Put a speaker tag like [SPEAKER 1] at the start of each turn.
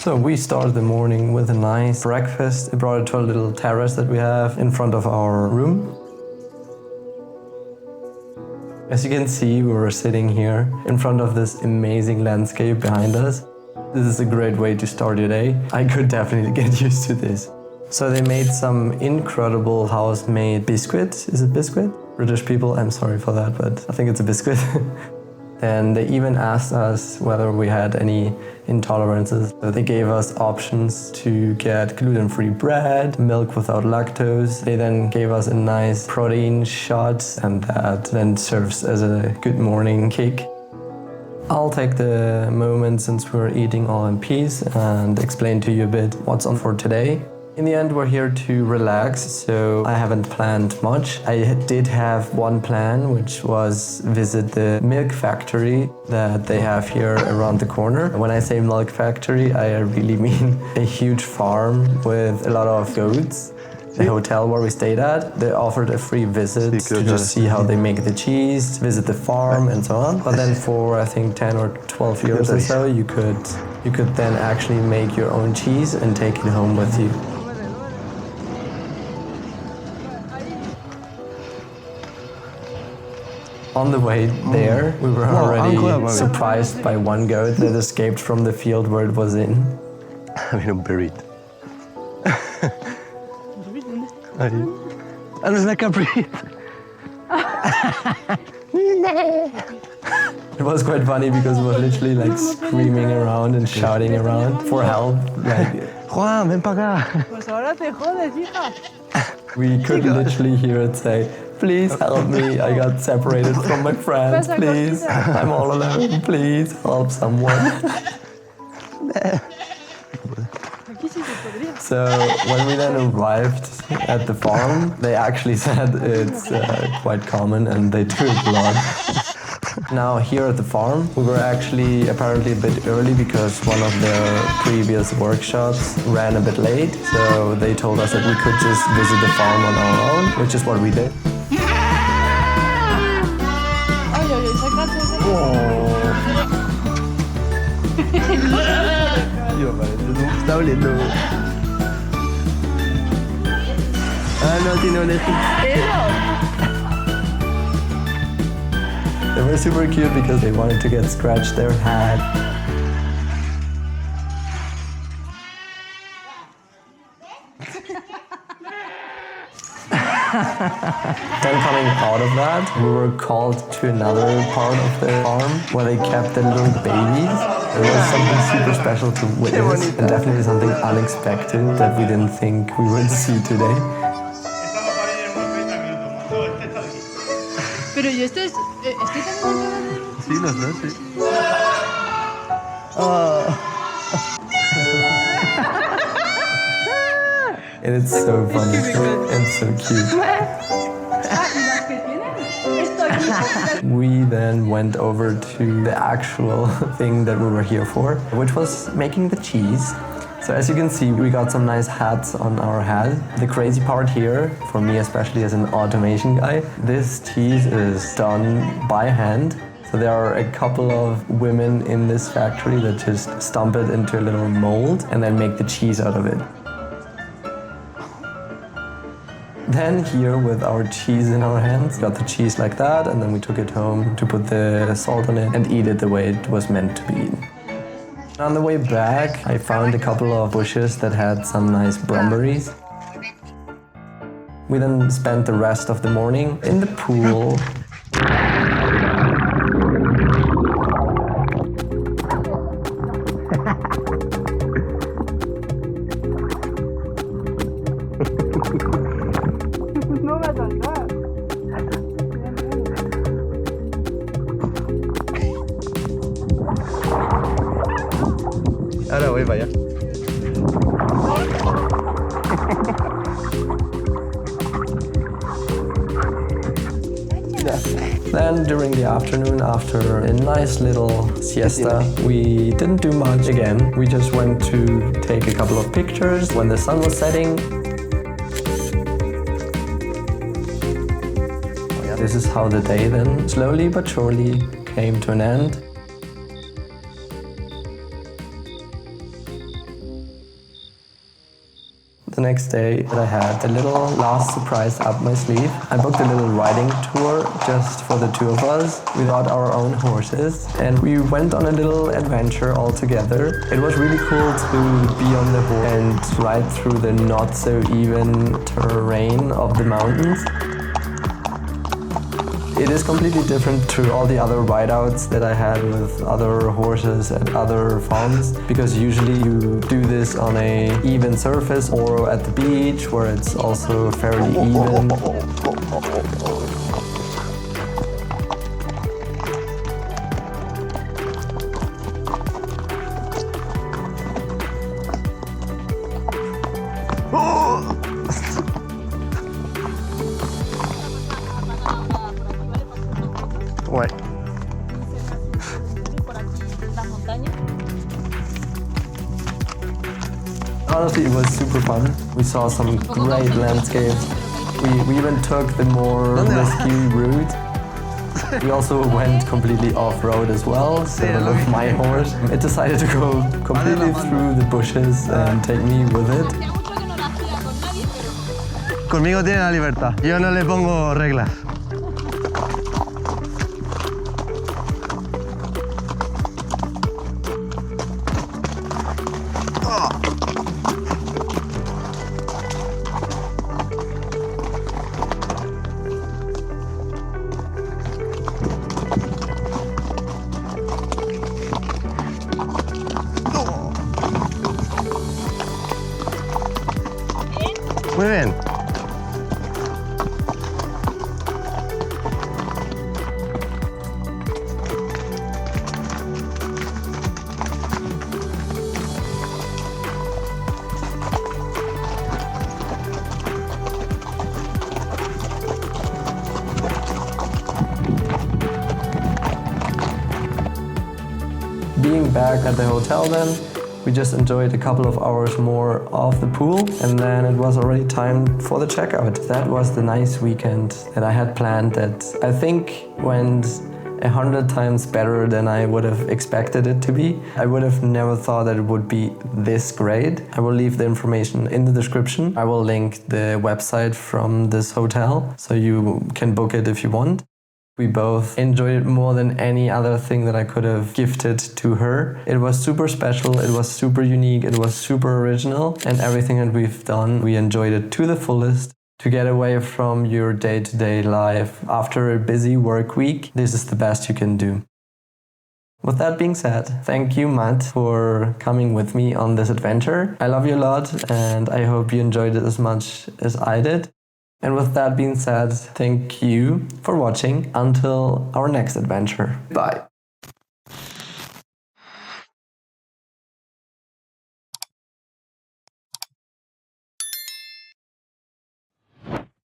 [SPEAKER 1] So we started the morning with a nice breakfast. We brought it to a little terrace that we have in front of our room. As you can see, we were sitting here in front of this amazing landscape behind us. This is a great way to start your day. I could definitely get used to this. So they made some incredible house-made biscuits. Is it biscuit? British people, I'm sorry for that, but I think it's a biscuit. And they even asked us whether we had any intolerances. So they gave us options to get gluten-free bread, milk without lactose. They then gave us a nice protein shot, and that then serves as a good morning kick. I'll take the moment since we're eating all in peace and explain to you a bit what's on for today. In the end, we're here to relax, so I haven't planned much. I did have one plan, which was visit the milk factory that they have here around the corner. When I say milk factory, I really mean a huge farm with a lot of goats. The hotel where we stayed at, they offered a free visit to just see how they make the cheese, visit the farm and so on. But then for I think 10 or 12 euros or so, you could then actually make your own cheese and take it home with you. On the way there, we were already surprised by one goat that escaped from the field where it was in.
[SPEAKER 2] Buried. No es la Capri.
[SPEAKER 1] It was quite funny because it was literally like screaming around and shouting around for help. Like,
[SPEAKER 2] Juan, ven para acá.
[SPEAKER 3] Pues ahora te jodes, hija.
[SPEAKER 1] We could literally hear it say, "Please help me, I got separated from my friends, please. I'm all alone, please help someone." So when we then arrived at the farm, they actually said it's quite common and they do it a lot. Now here at the farm, we were actually apparently a bit early because one of their previous workshops ran a bit late. So they told us that we could just visit the farm on our own, which is what we did.
[SPEAKER 2] Está oliendo. No, tiene orejas.
[SPEAKER 1] They were super cute because they wanted to get scratched their head. Then coming out of that, we were called to another part of the farm where they kept the little babies. It was something super special to witness and definitely something unexpected that we didn't think we would see today.
[SPEAKER 3] Pero yo estoy también.
[SPEAKER 2] Sí, los dos, sí.
[SPEAKER 1] And it's so funny and so cute. We then went over to the actual thing that we were here for, which was making the cheese. So as you can see, we got some nice hats on our head. The crazy part here, for me especially as an automation guy, this cheese is done by hand. So there are a couple of women in this factory that just stump it into a little mold and then make the cheese out of it. Then here with our cheese in our hands, got the cheese like that, and then we took it home to put the salt on it and eat it the way it was meant to be eaten. On the way back, I found a couple of bushes that had some nice brumberries. We then spent the rest of the morning in the pool.
[SPEAKER 3] No me alcanza.
[SPEAKER 2] Ahora voy para allá.
[SPEAKER 1] Then during the afternoon, after a nice little siesta, we didn't do much again. We just went to take a couple of pictures when the sun was setting. This is how the day then slowly but surely came to an end. The next day I had a little last surprise up my sleeve. I booked a little riding tour just for the two of us. We got our own horses and we went on a little adventure all together. It was really cool to be on the horse and ride through the not so even terrain of the mountains. It is completely different to all the other rideouts that I had with other horses at other farms, because usually you do this on a even surface or at the beach where it's also fairly even.
[SPEAKER 2] Ouais.
[SPEAKER 1] Honestly, it was super fun. We saw some great landscapes. We even took the more risky route. We also went completely off-road as well, so with my horse. It decided to go completely through the bushes and take me with it.
[SPEAKER 2] Conmigo tiene la libertad. Yo no le pongo reglas. Muy bien.
[SPEAKER 1] Being back at the hotel then, we just enjoyed a couple of hours more off the pool and then it was already time for the checkout. That was the nice weekend that I had planned that I think went 100 times better than I would have expected it to be. I would have never thought that it would be this great. I will leave the information in the description. I will link the website from this hotel so you can book it if you want. We both enjoyed it more than any other thing that I could have gifted to her. It was super special, it was super unique, it was super original, and everything that we've done, we enjoyed it to the fullest. To get away from your day-to-day life after a busy work week, this is the best you can do. With that being said, thank you, Matt, for coming with me on this adventure. I love you a lot, and I hope you enjoyed it as much as I did. And with that being said, thank you for watching until our next adventure. Bye.